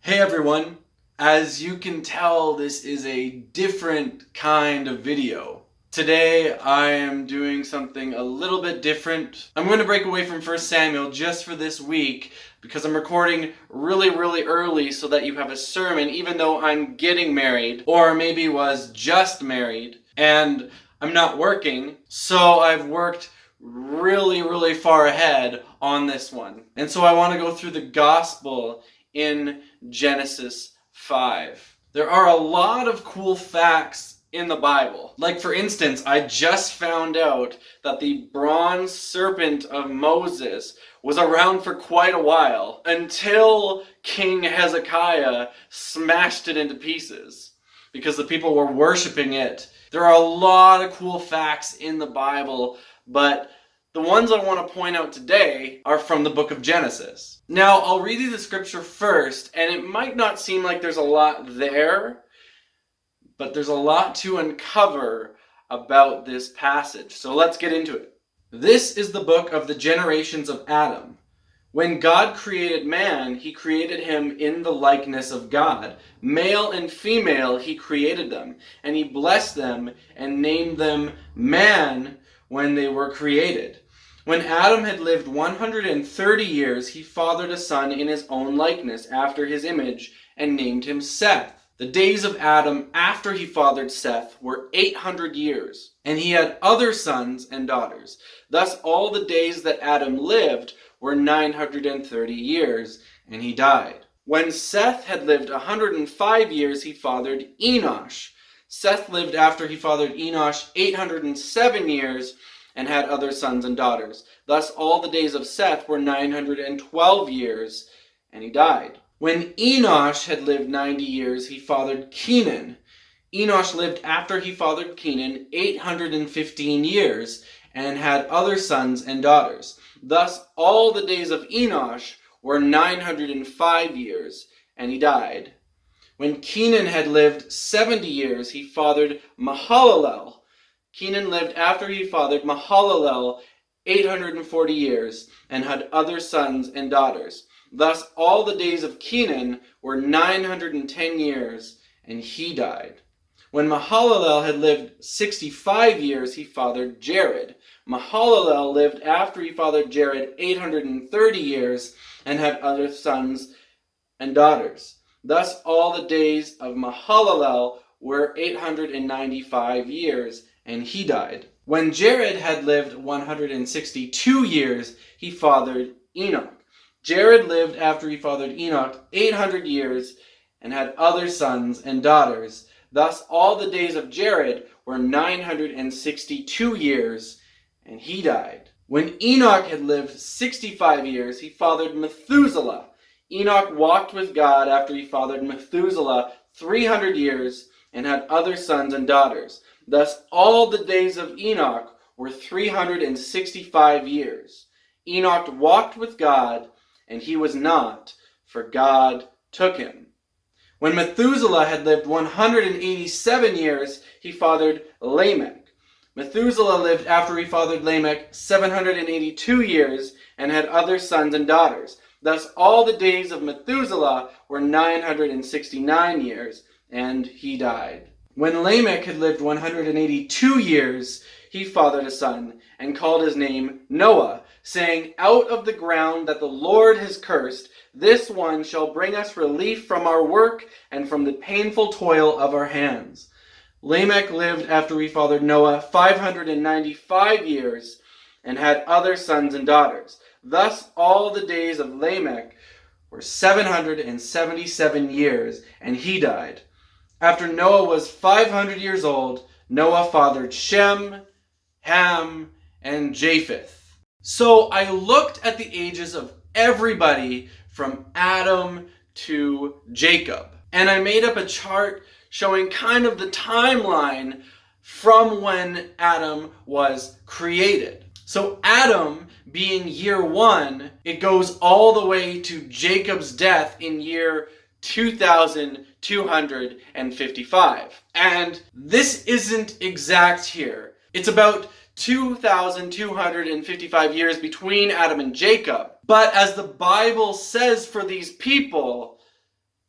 Hey everyone, as you can tell, this is a different kind of video. Today I am doing something a little bit different. I'm going to break away from 1 Samuel just for this week because I'm recording really early so that you have a sermon even though I'm getting married or maybe was just married and I'm not working. So I've worked really far ahead on this one. And so I want to go through the gospel in Genesis 5. There are a lot of cool facts in the Bible. Like, for instance, I just found out that the bronze serpent of Moses was around for quite a while until King Hezekiah smashed it into pieces because the people were worshiping it. There are a lot of cool facts in the Bible, but the ones I want to point out today are from the book of Genesis. Now, I'll read you the scripture first, and it might not seem like there's a lot there, but there's a lot to uncover about this passage. So let's get into it. This is the book of the generations of Adam. When God created man, he created him in the likeness of God. Male and female he created them, and he blessed them and named them man when they were created. When Adam had lived 130 years, he fathered a son in his own likeness, after his image, and named him Seth. The days of Adam after he fathered Seth were 800 years, and he had other sons and daughters. Thus all the days that Adam lived were 930 years, and he died. When Seth had lived 105 years, he fathered Enosh. Seth lived after he fathered Enosh 807 years, and had other sons and daughters. Thus all the days of Seth were 912 years, and he died. When Enosh had lived 90 years, he fathered Kenan. Enosh lived after he fathered Kenan 815 years, and had other sons and daughters. Thus all the days of Enosh were 905 years, and he died. When Kenan had lived 70 years, he fathered Mahalalel. Kenan lived after he fathered Mahalalel 840 years, and had other sons and daughters. Thus all the days of Kenan were 910 years, and he died. When Mahalalel had lived 65 years, he fathered Jared. Mahalalel lived after he fathered Jared 830 years, and had other sons and daughters. Thus all the days of Mahalalel were 895 years, and he died. When Jared had lived 162 years, he fathered Enoch. Jared lived after he fathered Enoch 800 years, and had other sons and daughters. Thus all the days of Jared were 962 years, and he died. When Enoch had lived 65 years, he fathered Methuselah. Enoch walked with God after he fathered Methuselah 300 years, and had other sons and daughters. Thus all the days of Enoch were 365 years. Enoch walked with God, and he was not, for God took him. When Methuselah had lived 187 years, he fathered Lamech. Methuselah lived after he fathered Lamech 782 years, and had other sons and daughters. Thus all the days of Methuselah were 969 years, and he died. When Lamech had lived 182 years, he fathered a son, and called his name Noah, saying, "Out of the ground that the Lord has cursed, this one shall bring us relief from our work and from the painful toil of our hands." Lamech lived after he fathered Noah 595 years, and had other sons and daughters. Thus all the days of Lamech were 777 years, and he died. After Noah was 500 years old, Noah fathered Shem, Ham, and Japheth. So I looked at the ages of everybody from Adam to Jacob, and I made up a chart showing kind of the timeline from when Adam was created. So Adam being year 1, it goes all the way to Jacob's death in year 2255. And this isn't exact here. It's about 2,255 years between Adam and Jacob. But as the Bible says for these people,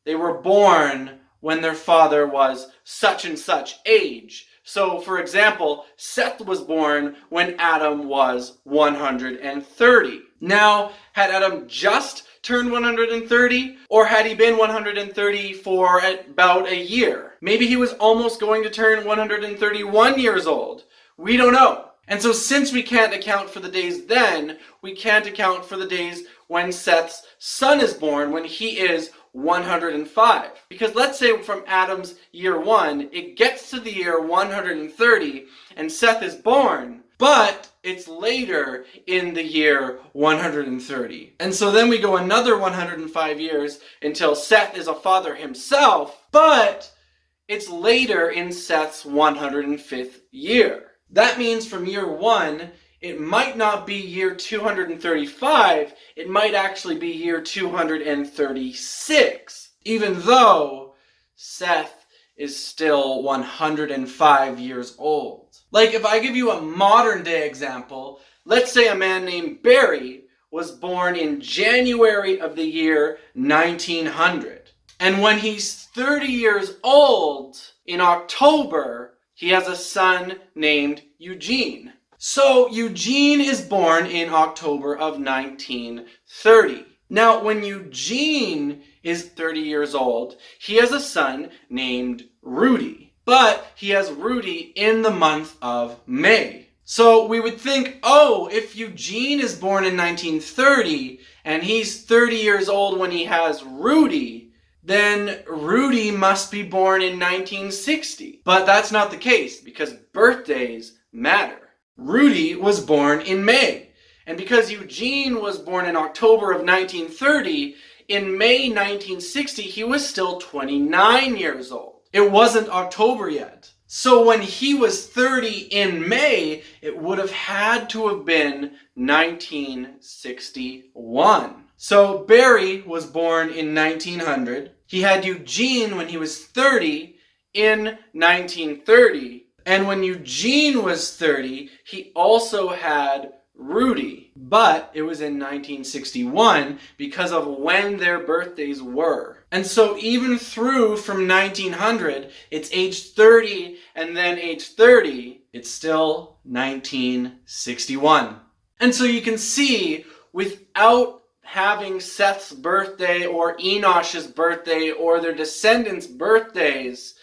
They were born when their father was such and such age. So, for example, Seth was born when Adam was 130. Now, had Adam just turned 130, or had he been 130 for about a year? Maybe he was almost going to turn 131 years old. We don't know. And so since we can't account for the days then, we can't account for the days when Seth's son is born, when he is 105. Because let's say from Adam's year 1, it gets to the year 130, and Seth is born, but it's later in the year 130. And so then we go another 105 years until Seth is a father himself, but it's later in Seth's 105th year. That means from year 1, it might not be year 235, it might actually be year 236, even though Seth is still 105 years old. Like if I give you a modern day example, let's say a man named Barry was born in January of the year 1900. And when he's 30 years old, in October, he has a son named Eugene. So Eugene is born in October of 1930. Now, when Eugene is 30 years old, he has a son named Rudy. But he has Rudy in the month of May. So we would think, oh, if Eugene is born in 1930 and he's 30 years old when he has Rudy, then Rudy must be born in 1960. But that's not the case, because birthdays matter. Rudy was born in May. And because Eugene was born in October of 1930, in May 1960, he was still 29 years old. It wasn't October yet. So when he was 30 in May, it would have had to have been 1961. So Barry was born in 1900. He had Eugene when he was 30 in 1930. And when Eugene was 30, he also had Rudy. But it was in 1961 because of when their birthdays were. And so even through from 1900, it's age 30 and then age 30, it's still 1961. And so you can see, without having Seth's birthday or Enosh's birthday or their descendants' birthdays,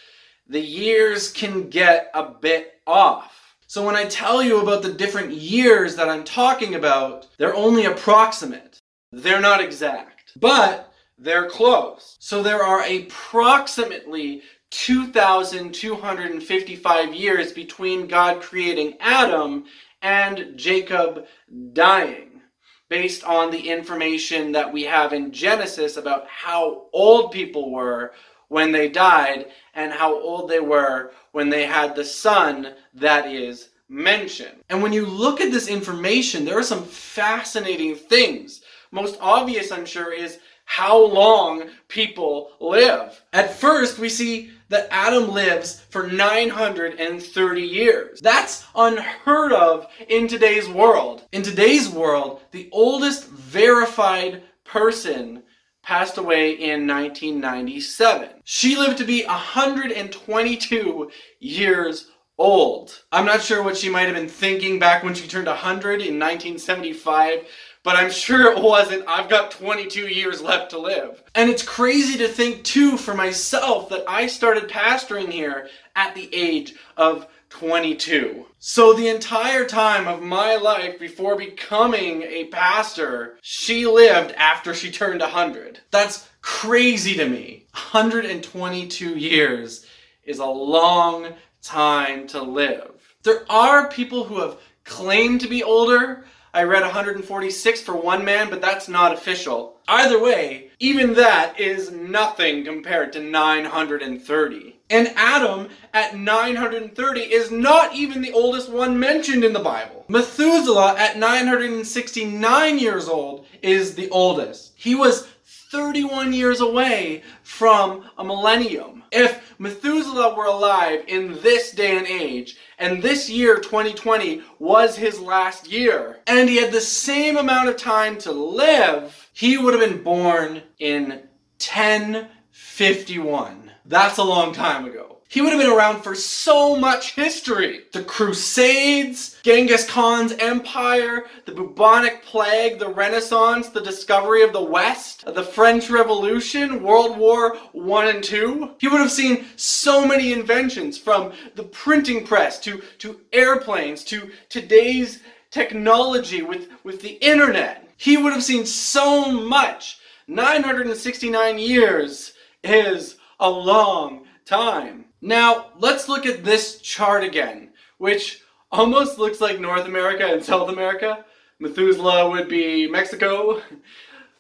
the years can get a bit off. So when I tell you about the different years that I'm talking about, they're only approximate. They're not exact, but they're close. So there are approximately 2,255 years between God creating Adam and Jacob dying, based on the information that we have in Genesis about how old people were when they died and how old they were when they had the son that is mentioned. And when you look at this information, there are some fascinating things. Most obvious, I'm sure, is how long people live. At first, we see that Adam lives for 930 years. That's unheard of in today's world. In today's world, the oldest verified person passed away in 1997. She lived to be 122 years old. I'm not sure what she might have been thinking back when she turned 100 in 1975, but I'm sure it wasn't, I've got 22 years left to live. And it's crazy to think too, for myself, that I started pastoring here at the age of 22. So the entire time of my life before becoming a pastor, she lived after she turned 100. That's crazy to me. 122 years is a long time to live. There are people who have claimed to be older. I read 146 for one man, but that's not official. Either way, even that is nothing compared to 930. And Adam at 930 is not even the oldest one mentioned in the Bible. Methuselah at 969 years old is the oldest. He was 31 years away from a millennium. If Methuselah were alive in this day and age, and this year, 2020, was his last year, and he had the same amount of time to live, he would have been born in 10 51. That's a long time ago. He would have been around for so much history. The Crusades, Genghis Khan's empire, the bubonic plague, the Renaissance, the discovery of the West, the French Revolution, World War I and II. He would have seen so many inventions, from the printing press to airplanes to today's technology with the internet. He would have seen so much. 969 years is a long time. Now, let's look at this chart again, which almost looks like North America and South America. Methuselah would be Mexico.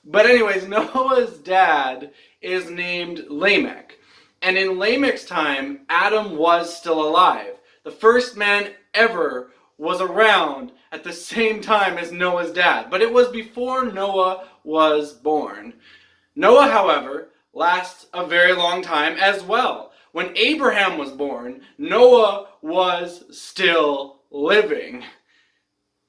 But anyways, Noah's dad is named Lamech. And in Lamech's time, Adam was still alive. The first man ever was around at the same time as Noah's dad. But it was before Noah was born. Noah, however, lasts a very long time as well. When Abraham was born, Noah was still living.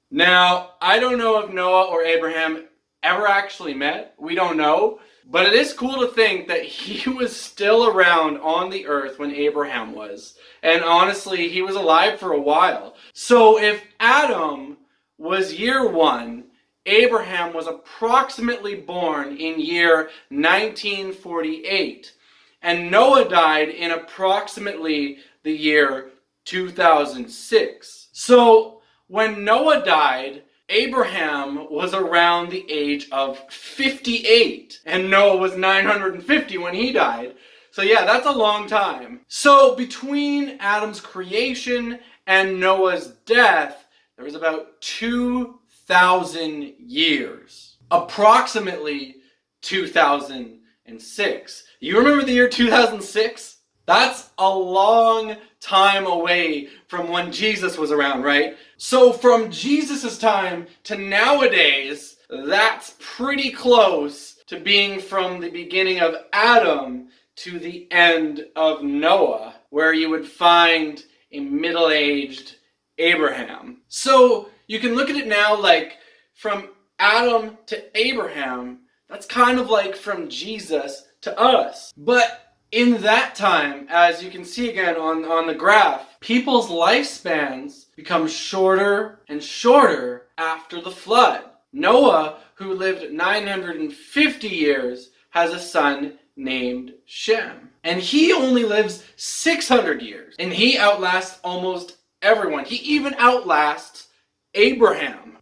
Now, I don't know if Noah or Abraham ever actually met. We don't know. But it is cool to think that he was still around on the earth when Abraham was. And honestly, he was alive for a while. So if Adam was year 1, Abraham was approximately born in year 1948. And Noah died in approximately the year 2006. So when Noah died, Abraham was around the age of 58. And Noah was 950 when he died. So yeah, that's a long time. So between Adam's creation and Noah's death, there was about 2,000 years. Approximately 2006. You remember the year 2006? That's a long time away from when Jesus was around, right? So from Jesus' time to nowadays, that's pretty close to being from the beginning of Adam to the end of Noah, where you would find a middle-aged Abraham. So you can look at it now like from Adam to Abraham, that's kind of like from Jesus to us. But in that time, as you can see again on the graph, people's lifespans become shorter and shorter after the flood. Noah, who lived 950 years, has a son named Shem. And he only lives 600 years. And he outlasts almost everyone. He even outlasts Abraham.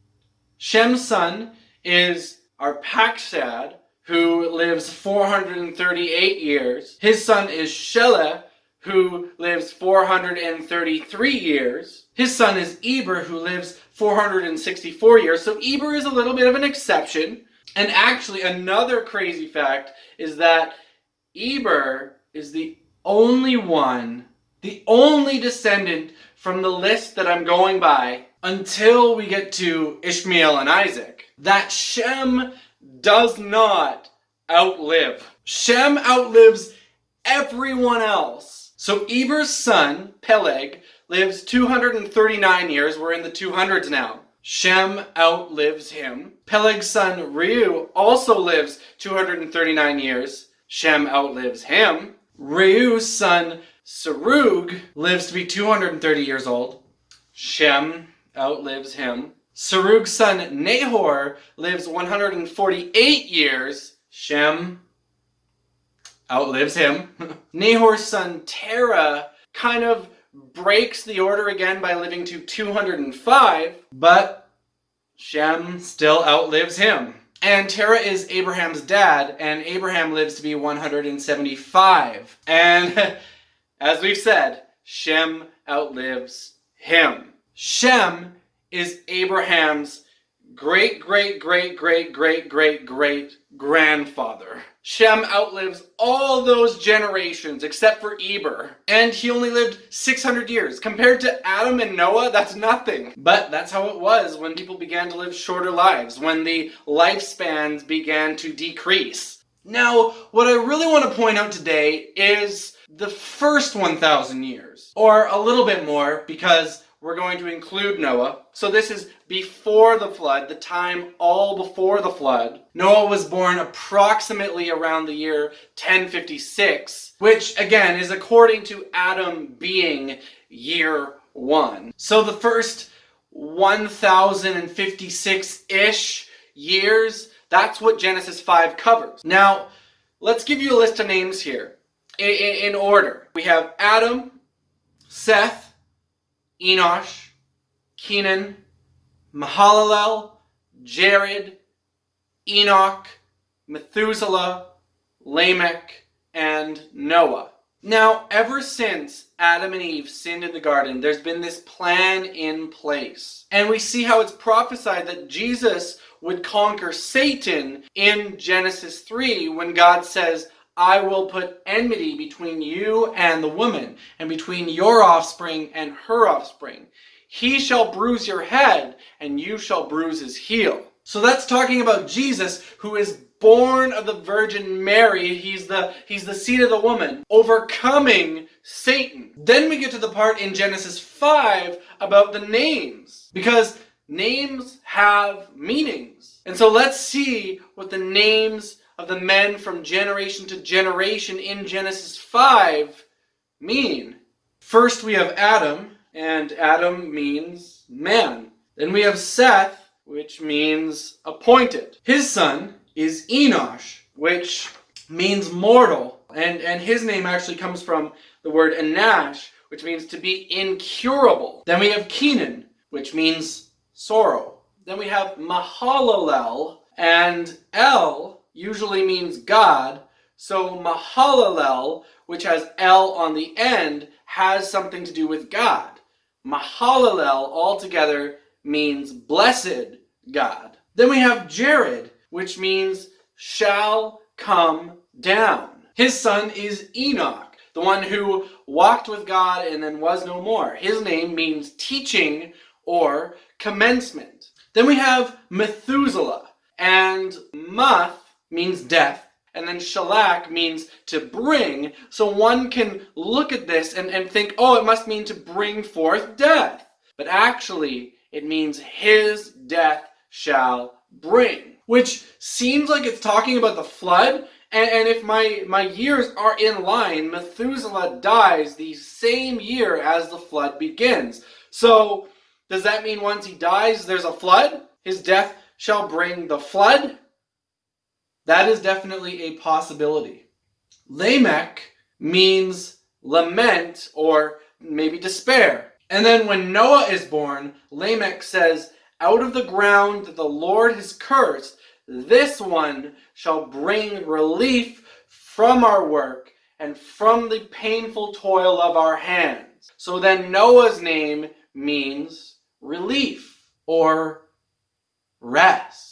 Shem's son is Arpachshad, who lives 438 years. His son is Shelah, who lives 433 years. His son is Eber, who lives 464 years. So Eber is a little bit of an exception. And actually, another crazy fact is that Eber is the only one, the only descendant from the list that I'm going by until we get to Ishmael and Isaac, that Shem does not outlive. Shem outlives everyone else. So Eber's son, Peleg, lives 239 years. We're in the 200s now. Shem outlives him. Peleg's son, Reu, also lives 239 years. Shem outlives him. Reu's son, Serug, lives to be 230 years old. Shem outlives him. Serug's son, Nahor, lives 148 years. Shem outlives him. Nahor's son, Terah, kind of breaks the order again by living to 205, but Shem still outlives him. And Terah is Abraham's dad, and Abraham lives to be 175. And as we've said, Shem outlives him. Shem is Abraham's great-great-great-great-great-great-grandfather. Shem outlives all those generations except for Eber. And he only lived 600 years. Compared to Adam and Noah, that's nothing. But that's how it was when people began to live shorter lives, when the lifespans began to decrease. Now, what I really want to point out today is the first 1,000 years, or a little bit more, because we're going to include Noah. So this is before the flood, the time all before the flood. Noah was born approximately around the year 1056, which again is according to Adam being year 1. So the first 1056-ish years, that's what Genesis 5 covers. Now, let's give you a list of names here in order. We have Adam, Seth, Enosh, Kenan, Mahalalel, Jared, Enoch, Methuselah, Lamech, and Noah. Now, ever since Adam and Eve sinned in the garden, there's been this plan in place. And we see how it's prophesied that Jesus would conquer Satan in Genesis 3 when God says, I will put enmity between you and the woman, and between your offspring and her offspring. He shall bruise your head, and you shall bruise his heel. So that's talking about Jesus, who is born of the Virgin Mary. He's the seed of the woman, overcoming Satan. Then we get to the part in Genesis 5 about the names, because names have meanings. And so let's see what the names of the men from generation to generation in Genesis 5 mean. First we have Adam, and Adam means man. Then we have Seth, which means appointed. His son is Enosh, which means mortal. And his name actually comes from the word Enash, which means to be incurable. Then we have Kenan, which means sorrow. Then we have Mahalalel, and El usually means God. So Mahalalel, which has El on the end, has something to do with God. Mahalalel altogether means blessed God. Then we have Jared, which means shall come down. His son is Enoch, the one who walked with God and then was no more. His name means teaching or commencement. Then we have Methuselah, and Muth means death, and then Shalak means to bring. So one can look at this and think, oh, it must mean to bring forth death. But actually, it means his death shall bring, which seems like it's talking about the flood. And if my years are in line, Methuselah dies the same year as the flood begins. So does that mean once he dies, there's a flood? His death shall bring the flood? That is definitely a possibility. Lamech means lament or maybe despair. And then when Noah is born, Lamech says, out of the ground that the Lord has cursed, this one shall bring relief from our work and from the painful toil of our hands. So then Noah's name means relief or rest.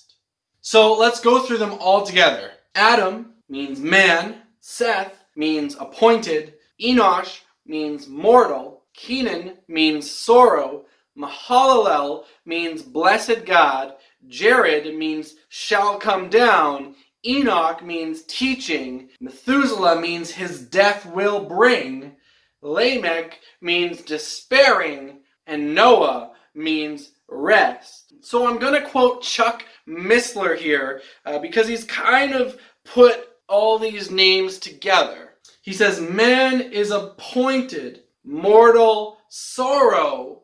So let's go through them all together. Adam means man. Seth means appointed. Enosh means mortal. Kenan means sorrow. Mahalalel means blessed God. Jared means shall come down. Enoch means teaching. Methuselah means his death will bring. Lamech means despairing. And Noah means rest. So I'm going to quote Chuck Missler here because he's kind of put all these names together. He says, man is appointed mortal sorrow,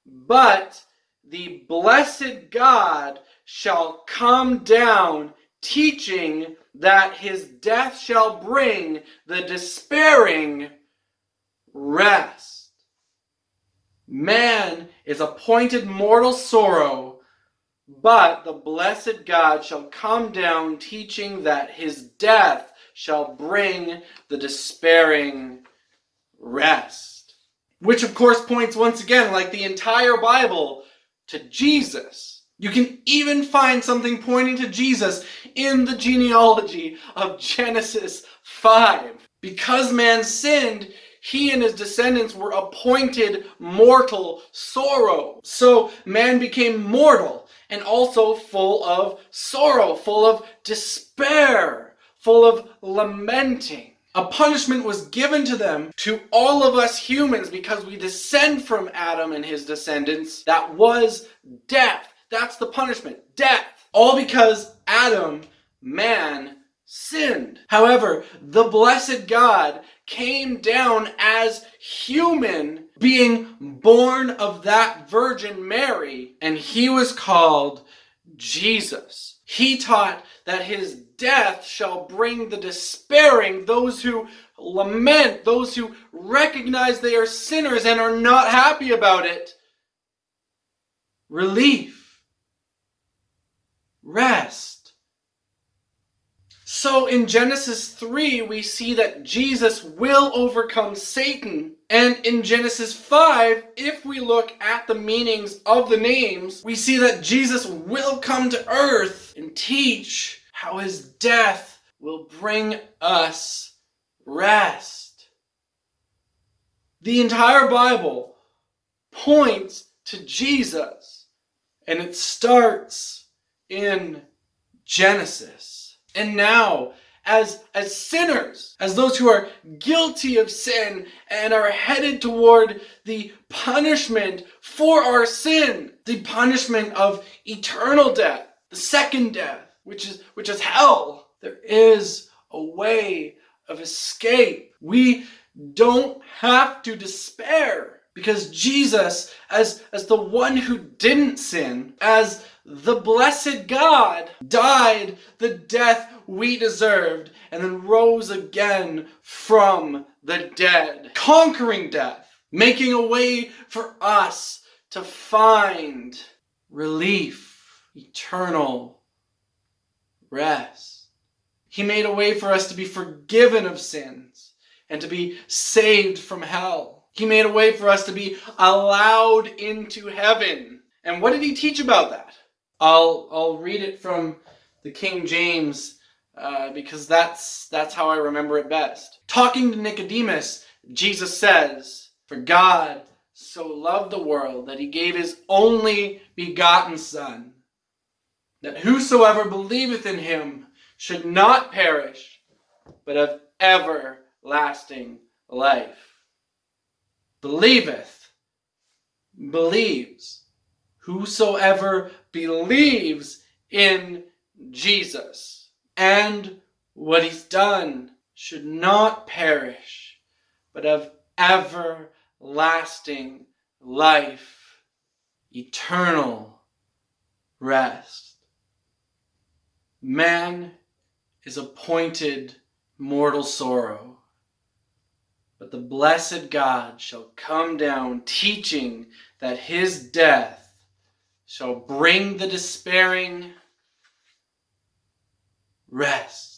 but the blessed God shall come down, teaching that his death shall bring the despairing rest. Man is appointed mortal sorrow, but the blessed God shall come down, teaching that his death shall bring the despairing rest. Which of course points once again, like the entire Bible, to Jesus. You can even find something pointing to Jesus in the genealogy of Genesis 5. Because man sinned, he and his descendants were appointed mortal sorrow. So man became mortal and also full of sorrow, full of despair, full of lamenting. A punishment was given to them, to all of us humans, because we descend from Adam and his descendants. That was death. That's the punishment. Death. All because Adam, man, sinned. However, the blessed God came down as human, being born of that Virgin Mary, and he was called Jesus. He taught that his death shall bring the despairing, those who lament, those who recognize they are sinners and are not happy about it, relief, rest. So in Genesis 3, we see that Jesus will overcome Satan. And in Genesis 5, if we look at the meanings of the names, we see that Jesus will come to earth and teach how his death will bring us rest. The entire Bible points to Jesus, and it starts in Genesis. And now, as sinners, as those who are guilty of sin and are headed toward the punishment for our sin, the punishment of eternal death, the second death, which is hell, there is a way of escape. We don't have to despair, because Jesus, as the one who didn't sin, as the blessed God, died the death we deserved and then rose again from the dead, conquering death, making a way for us to find relief, eternal rest. He made a way for us to be forgiven of sins and to be saved from hell. He made a way for us to be allowed into heaven. And what did he teach about that? I'll read it from the King James because that's how I remember it best. Talking to Nicodemus, Jesus says, "For God so loved the world that he gave his only begotten Son, that whosoever believeth in him should not perish, but have everlasting life." Believeth, believes. Whosoever believes in Jesus and what he's done should not perish, but have everlasting life, eternal rest. Man is appointed mortal sorrow, but the blessed God shall come down, teaching that his death shall bring the despairing rest.